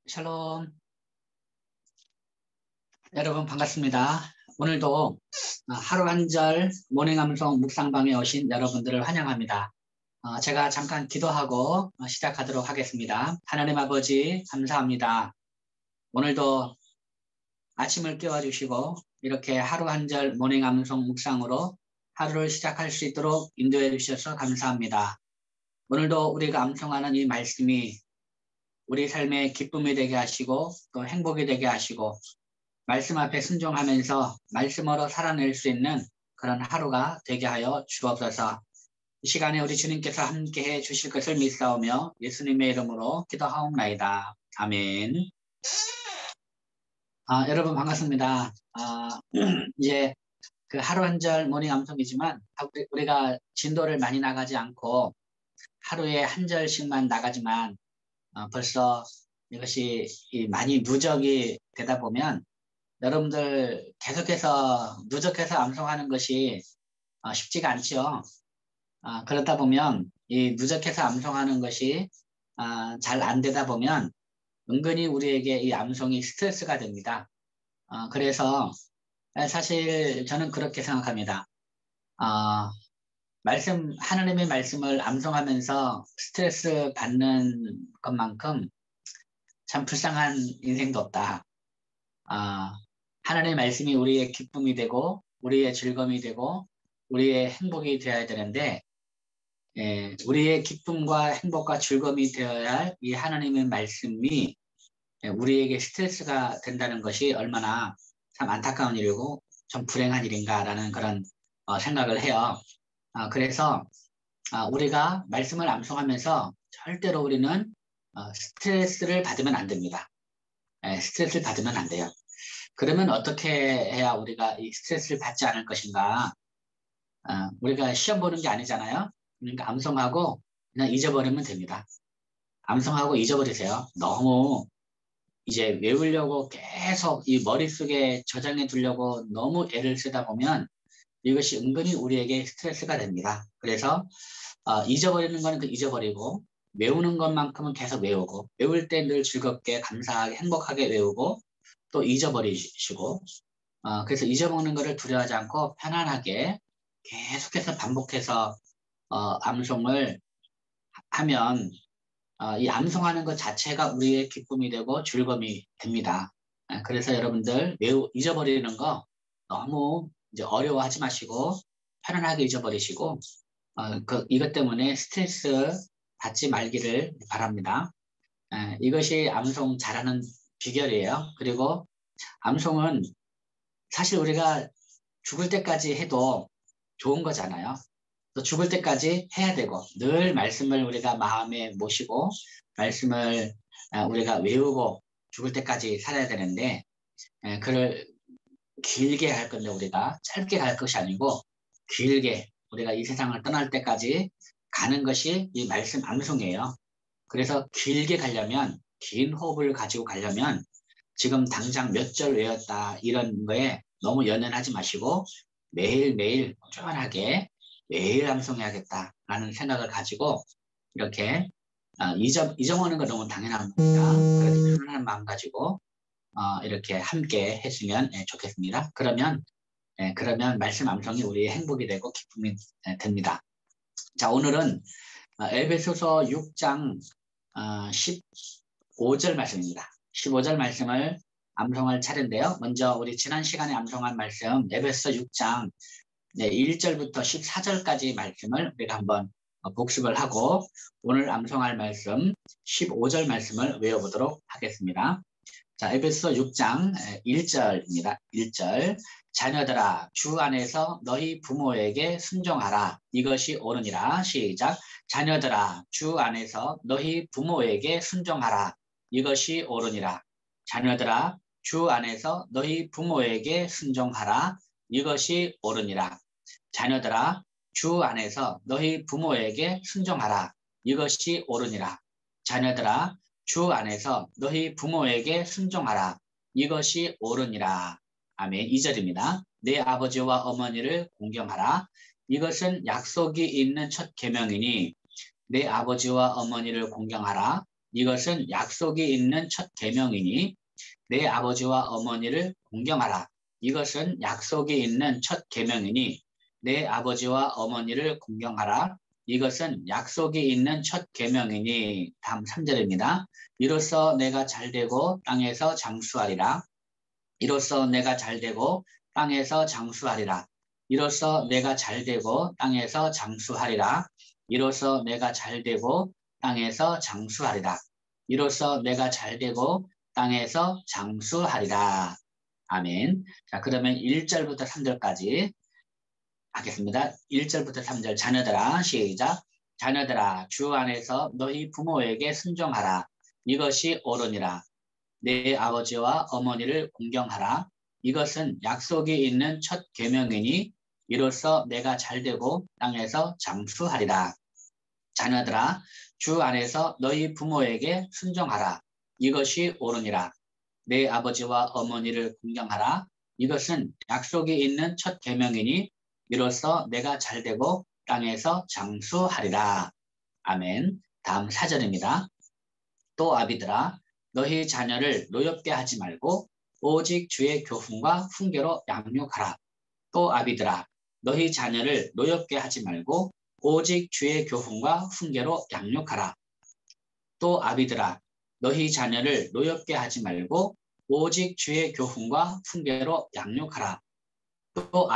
샬롬. 여러분 반갑습니다. 오늘도 하루 한 절 모닝 암송 묵상방에 오신 여러분들을 환영합니다. 제가 잠깐 기도하고 시작하도록 하겠습니다. 하나님 아버지 감사합니다. 오늘도 아침을 깨워주시고 이렇게 하루 한 절 모닝 암송 묵상으로 하루를 시작할 수 있도록 인도해 주셔서 감사합니다. 오늘도 우리가 암송하는 이 말씀이 우리 삶의 기쁨이 되게 하시고 또 행복이 되게 하시고 말씀 앞에 순종하면서 말씀으로 살아낼 수 있는 그런 하루가 되게 하여 주옵소서. 이 시간에 우리 주님께서 함께해 주실 것을 믿사오며 예수님의 이름으로 기도하옵나이다. 아멘. 여러분 반갑습니다. 이제 그 하루 한 절 모닝 암송이지만 우리가 진도를 많이 나가지 않고 하루에 한 절씩만 나가지만 벌써 이것이 많이 누적이 되다 보면 여러분들 계속해서 누적해서 암송하는 것이 쉽지가 않죠. 그러다 보면 이 누적해서 암송하는 것이 잘 안 되다 보면 은근히 우리에게 이 암송이 스트레스가 됩니다. 그래서 사실 저는 그렇게 생각합니다. 하나님의 말씀을 암송하면서 스트레스 받는 것만큼 참 불쌍한 인생도 없다. 하나님의 말씀이 우리의 기쁨이 되고 우리의 즐거움이 되고 우리의 행복이 되어야 되는데 우리의 기쁨과 행복과 즐거움이 되어야 할 이 하나님의 말씀이 우리에게 스트레스가 된다는 것이 얼마나 참 안타까운 일이고 좀 불행한 일인가라는 그런 생각을 해요. 그래서 우리가 말씀을 암송하면서 절대로 우리는 스트레스를 받으면 안 됩니다. 스트레스를 받으면 안 돼요. 그러면 어떻게 해야 우리가 이 스트레스를 받지 않을 것인가? 우리가 시험 보는 게 아니잖아요. 그러니까 암송하고 그냥 잊어버리면 됩니다. 암송하고 잊어버리세요. 너무 이제 외우려고 계속 이 머릿속에 저장해 두려고 너무 애를 쓰다 보면 이것이 은근히 우리에게 스트레스가 됩니다. 그래서 잊어버리는 거는 잊어버리고 외우는 것만큼은 계속 외우고 외울 때 늘 즐겁게 감사하게 행복하게 외우고 또 잊어버리시고 그래서 잊어먹는 것을 두려워하지 않고 편안하게 계속해서 반복해서 암송을 하면 이 암송하는 것 자체가 우리의 기쁨이 되고 즐거움이 됩니다. 그래서 여러분들 잊어버리는 거 너무 이제 어려워하지 마시고 편안하게 잊어버리시고 이것 때문에 스트레스 받지 말기를 바랍니다. 이것이 암송 잘하는 비결이에요. 그리고 암송은 사실 우리가 죽을 때까지 해도 좋은 거잖아요. 또 죽을 때까지 해야 되고 늘 말씀을 우리가 마음에 모시고 말씀을 우리가 외우고 죽을 때까지 살아야 되는데 그를 길게 할 건데 우리가 짧게 갈 것이 아니고 길게 우리가 이 세상을 떠날 때까지 가는 것이 이 말씀 암송이에요. 그래서 길게 가려면 긴 호흡을 가지고 가려면 지금 당장 몇 절 외웠다 이런 거에 너무 연연하지 마시고 매일매일 꾸준하게 매일 암송해야겠다라는 생각을 가지고 이렇게 잊어먹는 건 너무 당연한 겁니다. 그래서 편안한 마음 가지고 이렇게 함께 했으면 좋겠습니다. 그러면 말씀 암송이 우리의 행복이 되고 기쁨이 됩니다. 자, 오늘은 에베소서 6장 15절 말씀입니다. 15절 말씀을 암송할 차례인데요. 먼저 우리 지난 시간에 암송한 말씀 에베소서 6장 1절부터 14절까지 말씀을 우리가 한번 복습을 하고 오늘 암송할 말씀 15절 말씀을 외워보도록 하겠습니다. 자, 에베소서 6장 1절입니다. 1절 자녀들아 주 안에서 너희 부모에게 순종하라. 이것이 옳으니라. 시작. 자녀들아 주 안에서 너희 부모에게 순종하라. 이것이 옳으니라. 자녀들아 주 안에서 너희 부모에게 순종하라. 이것이 옳으니라. 자녀들아 주 안에서 너희 부모에게 순종하라. 이것이 옳으니라. 자녀들아 주 안에서 너희 부모에게 순종하라. 이것이 옳으니라. 아멘. 2절입니다. 내 아버지와 어머니를 공경하라. 이것은 약속이 있는 첫 계명이니 내 아버지와 어머니를 공경하라. 이것은 약속이 있는 첫 계명이니 내 아버지와 어머니를 공경하라. 이것은 약속이 있는 첫 계명이니 내 아버지와 어머니를 공경하라. 이것은 약속이 있는 첫 계명이니. 다음 3절입니다. 이로써 내가 잘되고 땅에서 장수하리라. 이로써 내가 잘되고 땅에서 장수하리라. 이로써 내가 잘되고 땅에서 장수하리라. 이로써 내가 잘되고 땅에서 장수하리라. 이로써 내가 잘되고 땅에서 장수하리라. 아멘. 자, 그러면 1절부터 3절까지 하겠습니다. 1절부터 3절 자녀들아 시작. 자녀들아 주 안에서 너희 부모에게 순종하라. 이것이 옳으니라. 내 아버지와 어머니를 공경하라. 이것은 약속이 있는 첫 계명이니 이로써 내가 잘되고 땅에서 장수하리라. 자녀들아 주 안에서 너희 부모에게 순종하라. 이것이 옳으니라. 내 아버지와 어머니를 공경하라. 이것은 약속이 있는 첫 계명이니 이로써 내가 잘되고 땅에서 장수하리라. 아멘. 다음 4절입니다. 또 아비들아 너희 자녀를 노엽게 하지 말고 오직 주의 교훈과 훈계로 양육하라. 또 아비들아 너희 자녀를 노엽게 하지 말고 오직 주의 교훈과 훈계로 양육하라. 또 아비들아 너희 자녀를 노엽게 하지 말고 오직 주의 교훈과 훈계로 양육하라. 또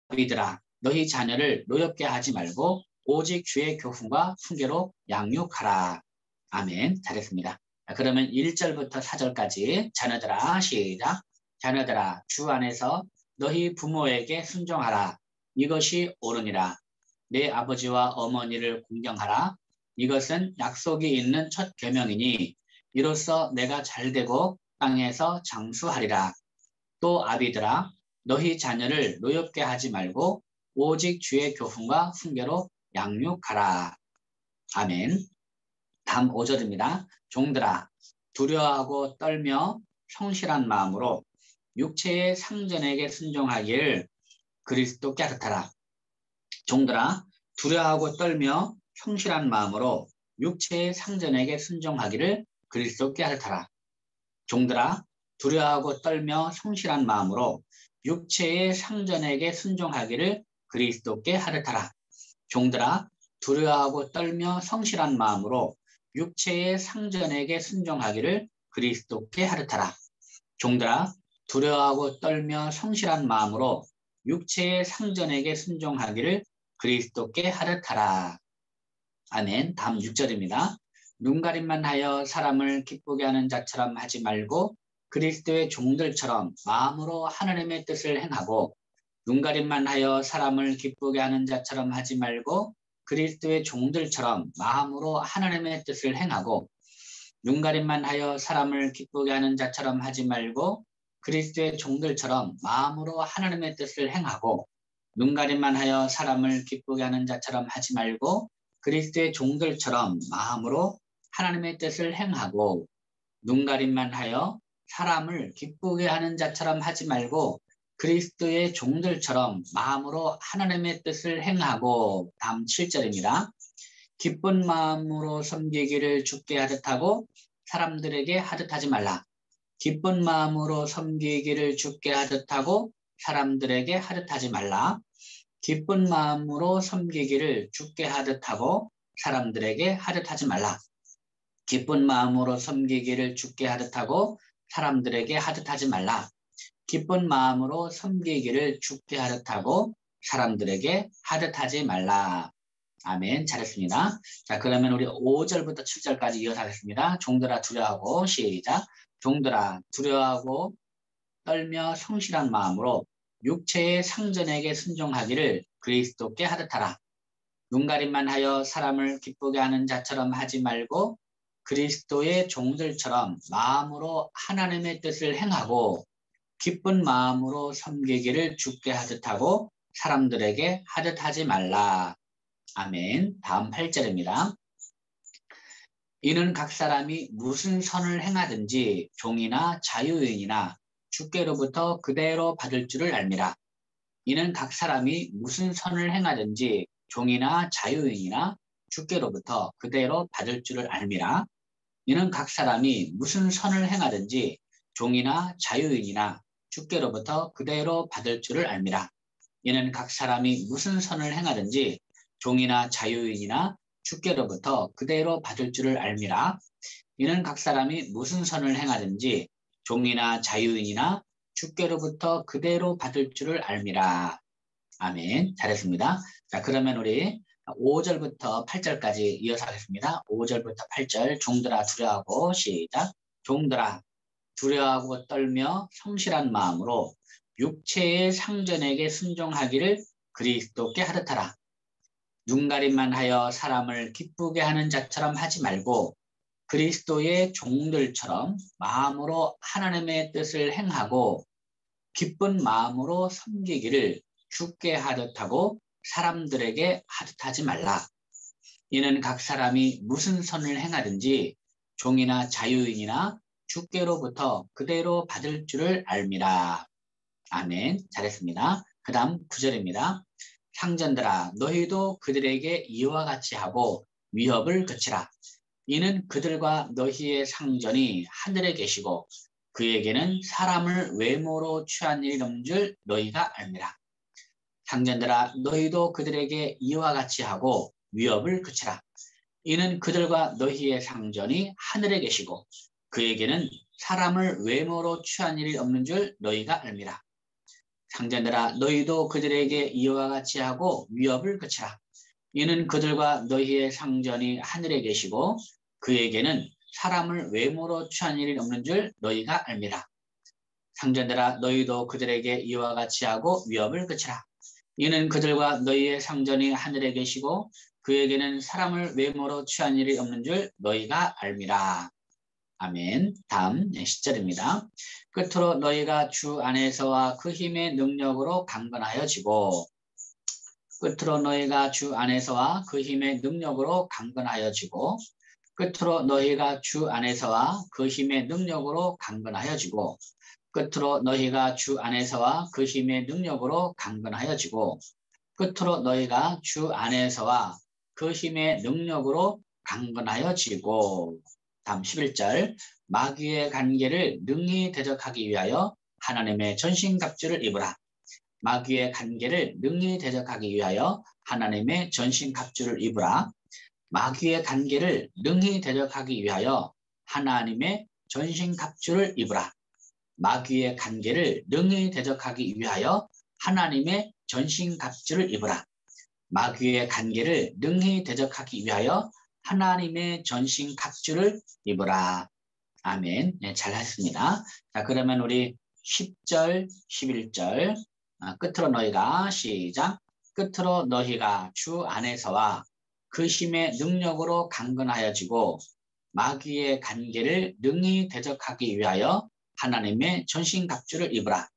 아비들아 너희 자녀를 노엽게 하지 말고 오직 주의 교훈과 훈계로 양육하라. 아멘. 잘했습니다. 그러면 1절부터 4절까지 자녀들아 시작. 자녀들아 주 안에서 너희 부모에게 순종하라. 이것이 옳으니라. 내 아버지와 어머니를 공경하라. 이것은 약속이 있는 첫 계명이니 이로써 내가 잘되고 땅에서 장수하리라. 또 아비들아 너희 자녀를 노엽게 하지 말고 오직 주의 교훈과 훈계로 양육하라. 아멘. 다음 5절입니다. 종들아 두려워하고 떨며 성실한 마음으로 육체의 상전에게 순종하길 그리스도께 하듯하라. 종들아 두려워하고 떨며 성실한 마음으로 육체의 상전에게 순종하기를 그리스도께 하듯하라. 종들아 두려워하고 떨며 성실한 마음으로 육체의 상전에게 순종하기를 그리스도께 하듯하라. 종들아 두려워하고 떨며 성실한 마음으로 육체의 상전에게 순종하기를 그리스도께 하듯하라. 종들아 두려워하고 떨며 성실한 마음으로 육체의 상전에게 순종하기를 그리스도께 하듯하라. 아멘. 다음 6절입니다. 눈가림만 하여 사람을 기쁘게 하는 자처럼 하지 말고 그리스도의 종들처럼 마음으로 하나님의 뜻을 행하고 눈가림만 하여 사람을 기쁘게 하는 자처럼 하지 말고 그리스도의 종들처럼 마음으로 하나님의 뜻을 행하고 눈가림만 하여 사람을 기쁘게 하는 자처럼 하지 말고 그리스도의 종들처럼 마음으로 하나님의 뜻을 행하고 눈가림만 하여 사람을 기쁘게 하는 자처럼 하지 말고 그리스도의 종들처럼 마음으로 하나님의 뜻을 행하고 눈가림만 하여 사람을 기쁘게 하는 자처럼 하지 말고 그리스도의 종들처럼 마음으로 하나님의 뜻을 행하고. 다음 7절입니다. 기쁜 마음으로 섬기기를 주께 하듯 하고 사람들에게 하듯 하지 말라. 기쁜 마음으로 섬기기를 주께 하듯 하고 사람들에게 하듯 하지 말라. 기쁜 마음으로 섬기기를 주께 하듯 하고 사람들에게 하듯 하지 말라. 기쁜 마음으로 섬기기를 주께 하듯 하고 사람들에게 하듯 하지 말라. 기쁜 마음으로 섬기기를 주께 하듯 하고 사람들에게 하듯 하지 말라. 아멘. 잘했습니다. 자, 그러면 우리 5절부터 7절까지 이어서 하겠습니다. 종들아 두려워하고 시작. 종들아 두려워하고 떨며 성실한 마음으로 육체의 상전에게 순종하기를 그리스도께 하듯 하라. 눈가림만 하여 사람을 기쁘게 하는 자처럼 하지 말고 그리스도의 종들처럼 마음으로 하나님의 뜻을 행하고 기쁜 마음으로 섬기기를 주께 하듯 하고 사람들에게 하듯 하지 말라. 아멘. 다음 8절입니다. 이는 각 사람이 무슨 선을 행하든지 종이나 자유인이나 주께로부터 그대로 받을 줄을 알미라. 이는 각 사람이 무슨 선을 행하든지 종이나 자유인이나 주께로부터 그대로 받을 줄을 알미라. 이는 각 사람이 무슨 선을 행하든지 종이나 자유인이나 주께로부터 그대로 받을 줄을 알미라. 이는 각 사람이 무슨 선을 행하든지 종이나 자유인이나 주께로부터 그대로 받을 줄을 알미라. 이는 각 사람이 무슨 선을 행하든지 종이나 자유인이나 주께로부터 그대로 받을 줄을 알미라. 아멘. 잘했습니다. 자, 그러면 우리 5절부터 8절까지 이어서 하겠습니다. 5절부터 8절 종들아 두려워하고 시작. 종들아 두려워하고 떨며 성실한 마음으로 육체의 상전에게 순종하기를 그리스도께 하듯하라. 눈가림만 하여 사람을 기쁘게 하는 자처럼 하지 말고 그리스도의 종들처럼 마음으로 하나님의 뜻을 행하고 기쁜 마음으로 섬기기를 주께 하듯하고 사람들에게 하듯하지 말라. 이는 각 사람이 무슨 선을 행하든지 종이나 자유인이나 주께로부터 그대로 받을 줄을 알미라. 아멘. 잘했습니다. 그 다음 9절입니다. 상전들아 너희도 그들에게 이와 같이 하고 위협을 그치라. 이는 그들과 너희의 상전이 하늘에 계시고 그에게는 사람을 외모로 취한 일이 없는 줄 너희가 알미라. 상전들아 너희도 그들에게 이와 같이 하고 위협을 그치라. 이는 그들과 너희의 상전이 하늘에 계시고 그에게는 사람을 외모로 취한 일이 없는 줄 너희가 알미라. 상전들아 너희도 그들에게 이와 같이 하고 위협을 그치라. 이는 그들과 너희의 상전이 하늘에 계시고 그에게는 사람을 외모로 취한 일이 없는 줄 너희가 알미라. 상전들아 너희도 그들에게 이와 같이 하고 위협을 그치라. 이는 그들과 너희의 상전이 하늘에 계시고 그에게는 사람을 외모로 취한 일이 없는 줄 너희가 알미라. 아멘. 다음 10절입니다. 끝으로 너희가 주 안에서와 그 힘의 능력으로 강건하여지고 끝으로 너희가 주 안에서와 그 힘의 능력으로 강건하여지고 끝으로 너희가 주 안에서와 그 힘의 능력으로 강건하여지고 끝으로 너희가 주 안에서와 그 힘의 능력으로 강건하여지고 끝으로 너희가 주 안에서와 그 힘의 능력으로 강건하여지고 다음 11절 마귀의 관계를 능히 대적하기 위하여 하나님의 전신갑주를 입으라. 마귀의 관계를 능히 대적하기 위하여 하나님의 전신갑주를 입으라. 마귀의 관계를 능히 대적하기 위하여 하나님의 전신갑주를 입으라. 마귀의 관계를 능히 대적하기 위하여 하나님의 전신갑주를 입으라. 마귀의 관계를 능히 대적하기 위하여 하나님의 전신갑주를 입으라. 아멘. 네, 잘했습니다. 자, 그러면 우리 10절, 11절 끝으로 너희가 시작. 끝으로 너희가 주 안에서와 그 힘의 능력으로 강건하여지고 마귀의 관계를 능히 대적하기 위하여 하나님의 전신갑주를 입으라.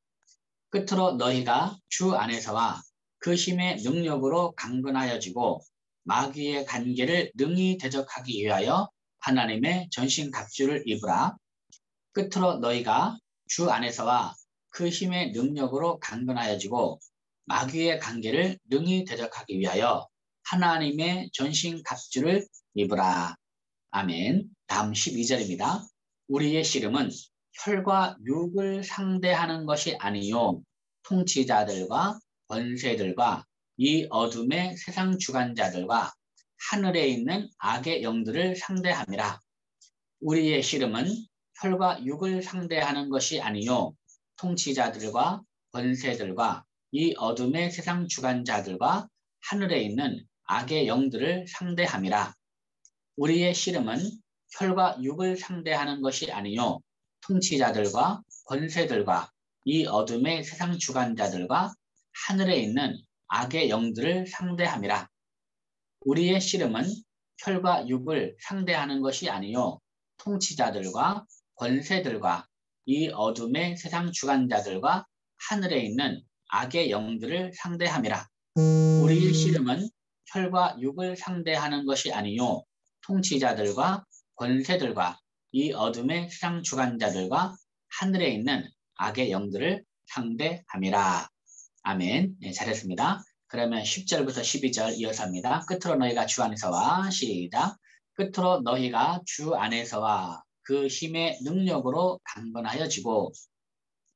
끝으로 너희가 주 안에서와 그 힘의 능력으로 강건하여지고 마귀의 관계를 능히 대적하기 위하여 하나님의 전신갑주를 입으라. 끝으로 너희가 주 안에서와 그 힘의 능력으로 강건하여지고 마귀의 관계를 능히 대적하기 위하여 하나님의 전신갑주를 입으라. 아멘. 다음 12절입니다. 우리의 씨름은 혈과 육을 상대하는 것이 아니요 통치자들과 권세들과 이 어둠의 세상 주관자들과 하늘에 있는 악의 영들을 상대함이라. 우리의 씨름은 혈과 육을 상대하는 것이 아니요 통치자들과 권세들과 이 어둠의 세상 주관자들과 하늘에 있는 악의 영들을 상대함이라. 우리의 씨름은 혈과 육을 상대하는 것이 아니요 통치자들과 권세들과 이 어둠의 세상 주관자들과 하늘에 있는 악의 영들을 상대함이라. 우리의 씨름은 혈과 육을 상대하는 것이 아니요 통치자들과 권세들과 이 어둠의 세상 주관자들과 하늘에 있는 악의 영들을 상대함이라. 우리의 씨름은 혈과 육을 상대하는 것이 아니요 통치자들과 권세들과 이 어둠의 세상 주관자들과 하늘에 있는 악의 영들을 상대함이라. 아멘. 네, 잘했습니다. 그러면 10절부터 12절 이어서 합니다. 끝으로 너희가 주 안에서와 시작. 끝으로 너희가 주 안에서와 그 힘의 능력으로 강건하여지고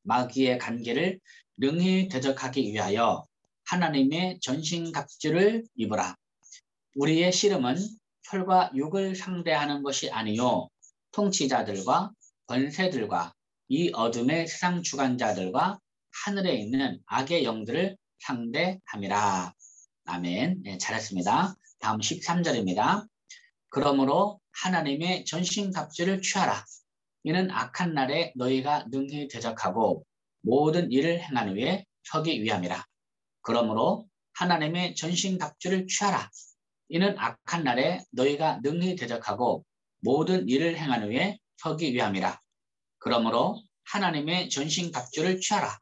마귀의 관계를 능히 대적하기 위하여 하나님의 전신갑주를 입으라. 우리의 씨름은 혈과 육을 상대하는 것이 아니요 통치자들과 권세들과 이 어둠의 세상 주관자들과 하늘에 있는 악의 영들을 상대함이라. 아멘. 네, 잘했습니다. 다음 13절입니다. 그러므로 하나님의 전신갑주를 취하라. 이는 악한 날에 너희가 능히 대적하고 모든 일을 행한 후에 서기 위함이라. 그러므로 하나님의 전신갑주를 취하라. 이는 악한 날에 너희가 능히 대적하고 모든 일을 행한 후에 서기 위함이라. 그러므로 하나님의 전신갑주를 취하라.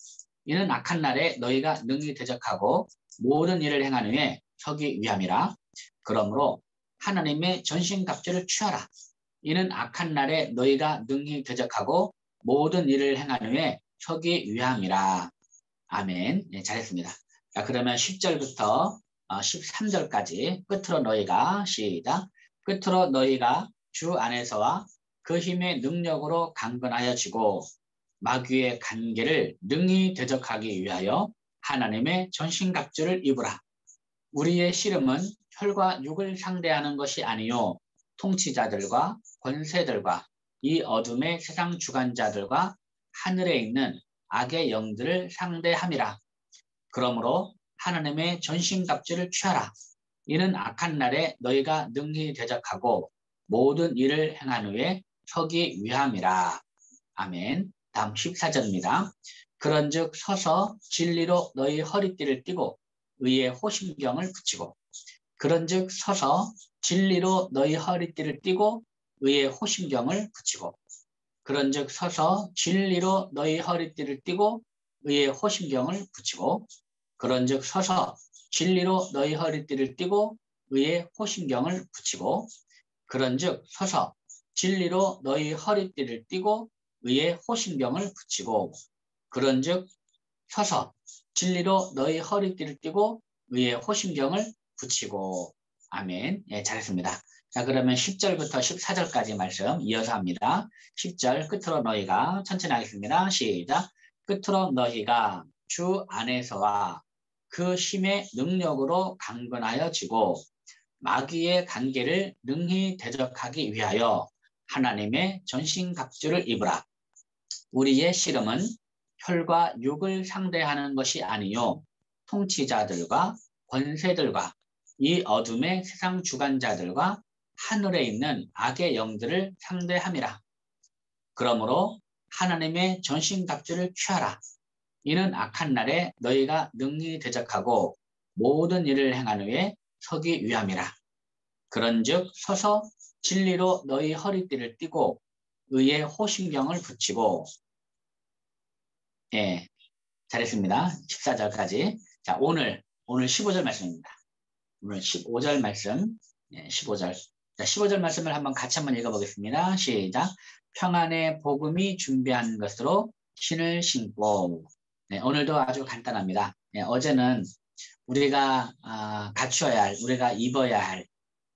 이는 악한 날에 너희가 능히 대적하고 모든 일을 행한 후에 서기 위함이라. 그러므로 하나님의 전신갑주를 취하라. 이는 악한 날에 너희가 능히 대적하고 모든 일을 행한 후에 서기 위함이라. 아멘. 네, 잘했습니다. 자, 그러면 10절부터 13절까지 끝으로 너희가 시작. 끝으로 너희가 주 안에서와 그 힘의 능력으로 강건하여지고 마귀의 관계를 능히 대적하기 위하여 하나님의 전신갑주를 입으라. 우리의 씨름은 혈과 육을 상대하는 것이 아니요 통치자들과 권세들과 이 어둠의 세상 주관자들과 하늘에 있는 악의 영들을 상대함이라. 그러므로 하나님의 전신갑주를 취하라. 이는 악한 날에 너희가 능히 대적하고 모든 일을 행한 후에 서기 위함이라. 아멘. 다음 14절입니다. 그런즉 서서 진리로 너희 허리띠를 띠고 의의 호심경을 붙이고 그런즉 서서 진리로 너희 허리띠를 띠고 의의 호심경을 붙이고 그런즉 서서 진리로 너희 허리띠를 띠고 의의 호심경을 붙이고 그런즉 서서 진리로 너희 허리띠를 띠고 의의 호심경을 붙이고 그런즉 서서 진리로 너희 허리띠를 띠고 의의 호심경을 붙이고 그런즉 서서 진리로 너희 허리띠를 띠고 의의 호심경을 붙이고 아멘. 예, 잘했습니다. 자, 그러면 10절부터 14절까지 말씀 이어서 합니다. 10절 끝으로 너희가 천천히 하겠습니다. 시작. 끝으로 너희가 주 안에서와 그 힘의 능력으로 강건하여지고 마귀의 관계를 능히 대적하기 위하여 하나님의 전신갑주를 입으라. 우리의 씨름은 혈과 육을 상대하는 것이 아니요 통치자들과 권세들과 이 어둠의 세상 주관자들과 하늘에 있는 악의 영들을 상대함이라. 그러므로 하나님의 전신갑주를 취하라. 이는 악한 날에 너희가 능히 대적하고 모든 일을 행한 후에 서기 위함이라. 그런즉 서서 진리로 너희 허리띠를 띠고 의의 호심경을 붙이고 예, 잘했습니다. 14절까지. 자, 오늘 15절 말씀입니다. 오늘 15절 말씀. 예, 15절. 자, 15절 말씀을 같이 한번 읽어보겠습니다. 시작. 평안의 복음이 준비한 것으로 신을 신고. 네, 오늘도 아주 간단합니다. 예, 어제는 우리가 갖추어야 할, 우리가 입어야 할,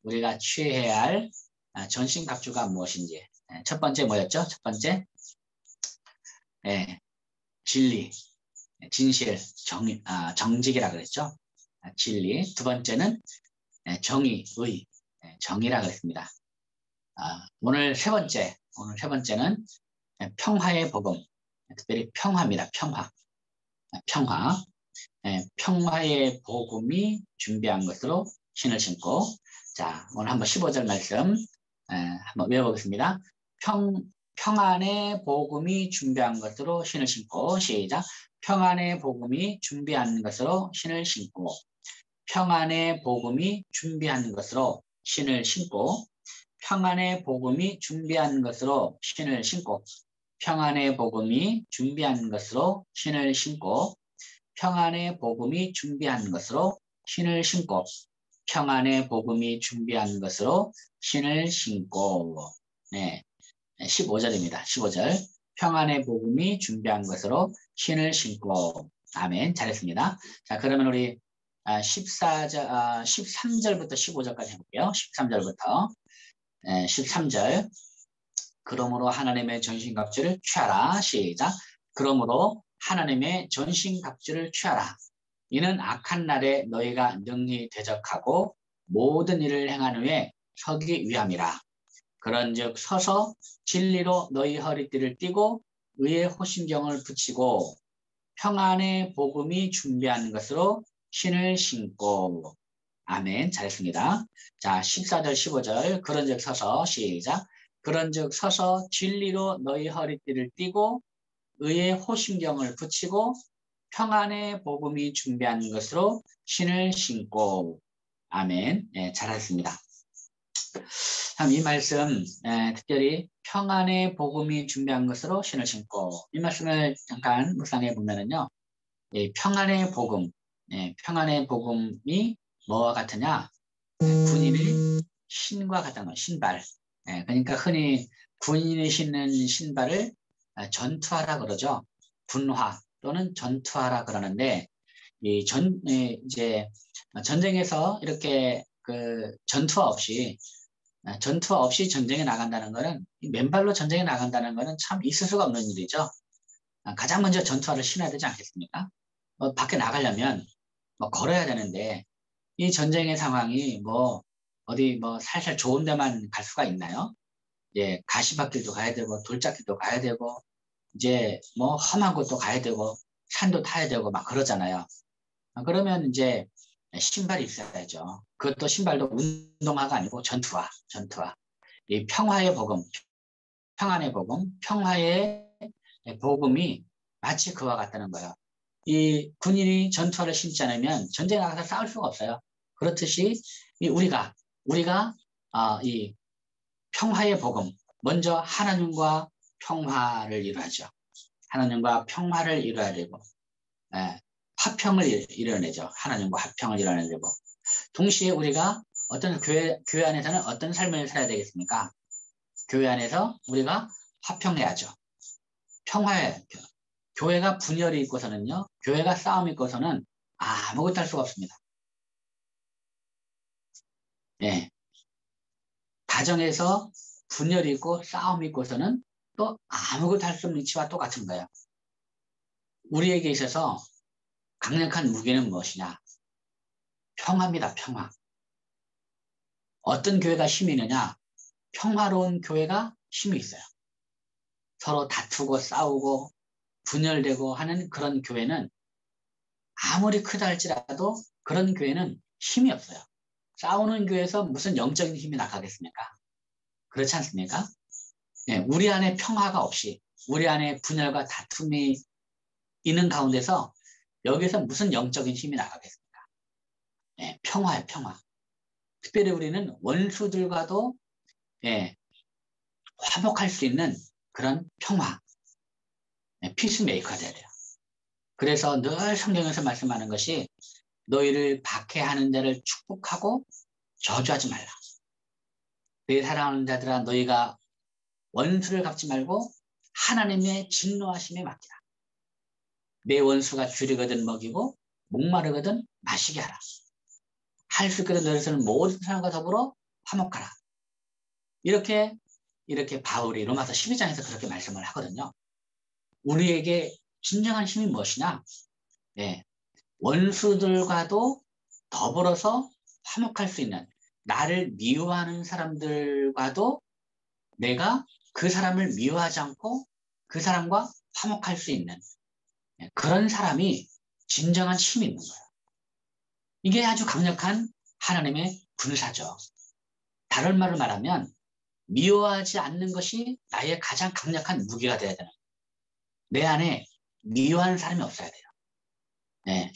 우리가 취해야 할 전신갑주가 무엇인지. 예, 첫 번째 뭐였죠? 첫 번째 예, 진리, 진실, 정직이라 그랬죠. 진리. 두 번째는 정의, 의, 정의라 그랬습니다. 오늘 세 번째는 평화의 복음, 특별히 평화입니다. 평화. 평화의 복음이 준비한 것으로 신을 신고. 자, 오늘 한번 15절 말씀 한번 외워보겠습니다. 평안의 복음이 준비한 것으로 신을 신고. 시작. 평안의 복음이 준비한 것으로 신을 신고. 평안의 복음이 준비한 것으로 신을 신고. 평안의 복음이 준비한 것으로 신을 신고. 평안의 복음이 준비한 것으로 신을 신고. 평안의 복음이 준비한 것으로 신을 신고. 평안의 복음이 준비한 것으로 신을 신고. 네. 15절입니다. 15절. 평안의 복음이 준비한 것으로 신을 신고. 아멘. 잘했습니다. 자, 그러면 우리 13절부터 15절까지 해볼게요. 13절부터. 13절. 그러므로 하나님의 전신갑주를 취하라. 시작. 그러므로 하나님의 전신갑주를 취하라. 이는 악한 날에 너희가 능히 대적하고 모든 일을 행한 후에 서기 위함이라. 그런즉 서서 진리로 너희 허리띠를 띠고 의의 호심경을 붙이고 평안의 복음이 준비한 것으로 신을 신고. 아멘. 잘했습니다. 자, 14절 15절. 그런즉 서서. 시작. 그런즉 서서 진리로 너희 허리띠를 띠고 의의 호심경을 붙이고 평안의 복음이 준비한 것으로 신을 신고. 아멘. 네, 잘하셨습니다. 참 이 말씀 특별히 평안의 복음이 준비한 것으로 신을 신고, 이 말씀을 잠깐 묵상해 보면은요, 평안의 복음, 평안의 복음이 뭐와 같으냐? 군인의 신과 같은 거, 신발. 그러니까 흔히 군인이 신는 신발을 전투하라 그러죠. 군화 또는 전투하라 그러는데, 이제 전쟁에서 이렇게 그 전투화 없이 전쟁에 나간다는 것은, 맨발로 전쟁에 나간다는 것은 참 있을 수가 없는 일이죠. 가장 먼저 전투화를 신어야 되지 않겠습니까? 밖에 나가려면 걸어야 되는데, 이 전쟁의 상황이 어디 살살 좋은 데만 갈 수가 있나요? 예, 가시밭길도 가야 되고 돌짝길도 가야 되고 이제 험한 곳도 가야 되고 산도 타야 되고 막 그러잖아요. 그러면 이제 신발이 있어야죠. 그것도 신발도 운동화가 아니고 전투화. 이 평화의 복음, 평안의 복음, 평화의 복음이 마치 그와 같다는 거예요. 이 군인이 전투화를 신지 않으면 전쟁에 나가서 싸울 수가 없어요. 그렇듯이 우리가 이 평화의 복음, 먼저 하나님과 평화를 이루어야죠. 하나님과 평화를 이루어야 되고, 화평을 이뤄내죠. 하나님과 화평을 이뤄내야 되고, 동시에 우리가 어떤 교회 안에서는 어떤 삶을 살아야 되겠습니까? 교회 안에서 우리가 화평해야죠. 평화에, 교회가 분열이 있고서는요, 교회가 싸움이 있고서는 아무것도 할 수가 없습니다. 예. 가정에서 분열이 있고 싸움이 있고서는 또 아무것도 할 수 없는 위치와 똑같은 거예요. 우리에게 있어서 강력한 무기는 무엇이냐? 평화입니다. 평화. 어떤 교회가 힘이 있느냐? 평화로운 교회가 힘이 있어요. 서로 다투고 싸우고 분열되고 하는 그런 교회는 아무리 크다 할지라도 그런 교회는 힘이 없어요. 싸우는 교회에서 무슨 영적인 힘이 나가겠습니까? 그렇지 않습니까? 예, 우리 안에 평화가 없이 우리 안에 분열과 다툼이 있는 가운데서 여기서 무슨 영적인 힘이 나가겠습니까? 예, 평화예요. 평화. 특별히 우리는 원수들과도 화목할 수 있는 그런 평화, 피스메이커가 돼야 돼요. 그래서 늘 성경에서 말씀하는 것이 너희를 박해하는 자를 축복하고 저주하지 말라. 내 사랑하는 자들아, 너희가 원수를 갚지 말고 하나님의 진노하심에 맡기라. 내 원수가 줄이거든 먹이고 목마르거든 마시게 하라. 할 수 있거든 너희는 모든 사람과 더불어 화목하라. 이렇게 바울이 로마서 12장에서 그렇게 말씀을 하거든요. 우리에게 진정한 힘이 무엇이냐? 원수들과도 더불어서 화목할 수 있는, 나를 미워하는 사람들과도 내가 그 사람을 미워하지 않고 그 사람과 화목할 수 있는 그런 사람이 진정한 힘이 있는 거예요. 이게 아주 강력한 하나님의 군사죠. 다른 말로 말하면 미워하지 않는 것이 나의 가장 강력한 무기가 되어야 되는 거예요. 내 안에 미워하는 사람이 없어야 돼요.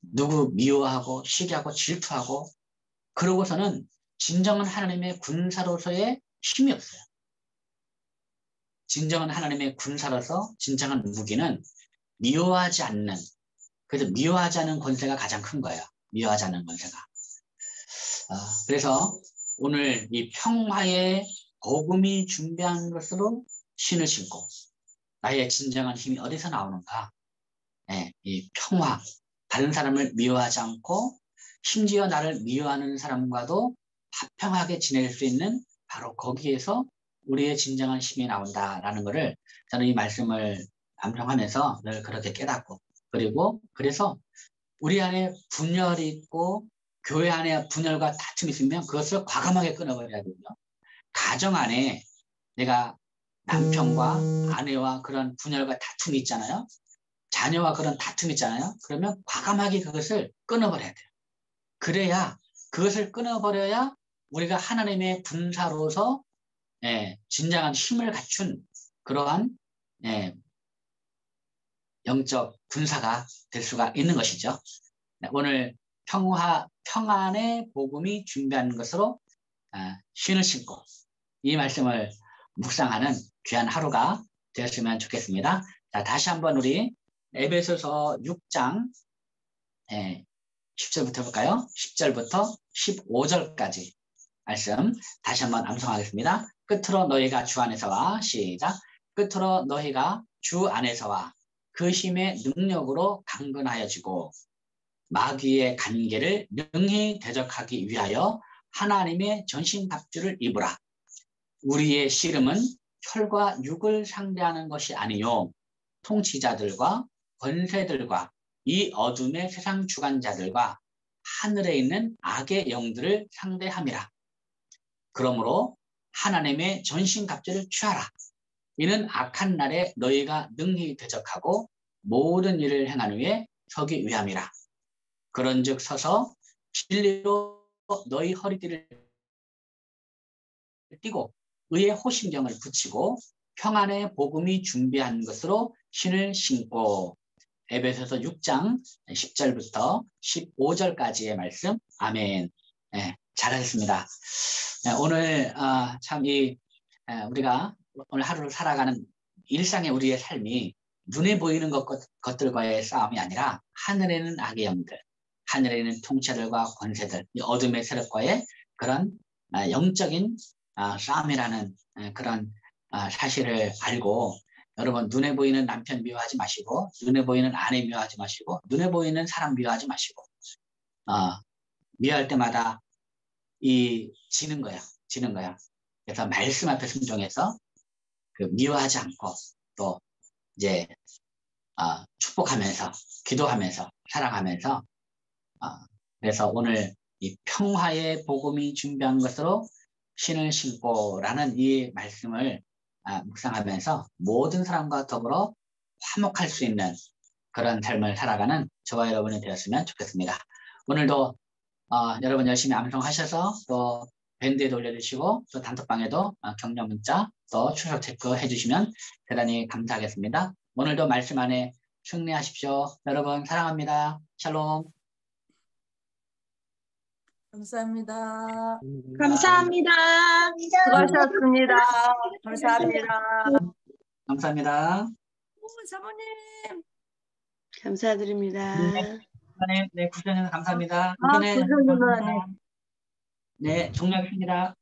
누구 미워하고 시기하고 질투하고 그러고서는 진정한 하나님의 군사로서의 힘이 없어요. 진정한 하나님의 군사로서 진정한 무기는 미워하지 않는, 그래서 미워하지 않는 권세가 가장 큰 거예요. 미워하지 않는 권세가. 그래서 오늘 이 평화의 복음이 준비한 것으로 신을 신고, 나의 진정한 힘이 어디서 나오는가? 이 평화, 다른 사람을 미워하지 않고 심지어 나를 미워하는 사람과도 화평하게 지낼 수 있는 바로 거기에서 우리의 진정한 힘이 나온다라는 것을 저는 이 말씀을 암송하면서 늘 그렇게 깨닫고, 그리고 그래서 우리 안에 분열이 있고 교회 안에 분열과 다툼이 있으면 그것을 과감하게 끊어버려야 되고요. 가정 안에 내가 남편과 아내와 그런 분열과 다툼이 있잖아요. 자녀와 그런 다툼이 있잖아요. 그러면 과감하게 그것을 끊어버려야 돼요. 그래야, 그것을 끊어버려야 우리가 하나님의 군사로서 진정한 힘을 갖춘 그러한 영적 군사가 될 수가 있는 것이죠. 오늘 평안의 복음이 준비한 것으로 신을 신고 이 말씀을 묵상하는 귀한 하루가 되었으면 좋겠습니다. 자, 다시 한번 우리 에베소서 6장 10절부터 볼까요? 10절부터 15절까지 말씀 다시 한번 암송하겠습니다. 끝으로 너희가 주 안에서와 시작. 끝으로 너희가 주 안에서와 그 힘의 능력으로 강건하여지고 마귀의 간계를 능히 대적하기 위하여 하나님의 전신갑주를 입으라. 우리의 씨름은 혈과 육을 상대하는 것이 아니요 통치자들과 권세들과 이 어둠의 세상 주관자들과 하늘에 있는 악의 영들을 상대함이라. 그러므로 하나님의 전신갑주를 취하라. 이는 악한 날에 너희가 능히 대적하고 모든 일을 행한 후에 서기 위함이라. 그런즉 서서 진리로 너희 허리띠를 띠고 의의 호심경을 붙이고 평안의 복음이 준비한 것으로 신을 신고. 에베소서 6장 10절부터 15절까지의 말씀. 아멘. 잘하셨습니다. 오늘 참 우리가 오늘 하루를 살아가는 일상의 우리의 삶이 눈에 보이는 것들과의 싸움이 아니라 하늘에는 악의 영들, 하늘에는 통치자들과 권세들, 이 어둠의 세력과의 그런 영적인 싸움이라는 그런 사실을 알고, 여러분 눈에 보이는 남편 미워하지 마시고, 눈에 보이는 아내 미워하지 마시고, 눈에 보이는 사람 미워하지 마시고, 미워할 때마다 지는 거야. 그래서 말씀 앞에 순종해서 그 미워하지 않고 또 이제 축복하면서 기도하면서 사랑하면서 그래서 오늘 이 평화의 복음이 준비한 것으로 신을 신고라는 이 말씀을 묵상하면서 모든 사람과 더불어 화목할 수 있는 그런 삶을 살아가는 저와 여러분이 되었으면 좋겠습니다. 오늘도 여러분 열심히 암송하셔서 또 밴드에도 올려주시고 또 단톡방에도 격려 문자 또 출석 체크 해주시면 대단히 감사하겠습니다. 오늘도 말씀 안에 승리하십시오. 여러분 사랑합니다. 샬롬. 감사합니다. 감사합니다. 수고하셨습니다. 감사합니다. 감사합니다. 사모님. 감사드립니다. 네, 구성님 감사합니다. 구성님. 네, 종료하겠습니다.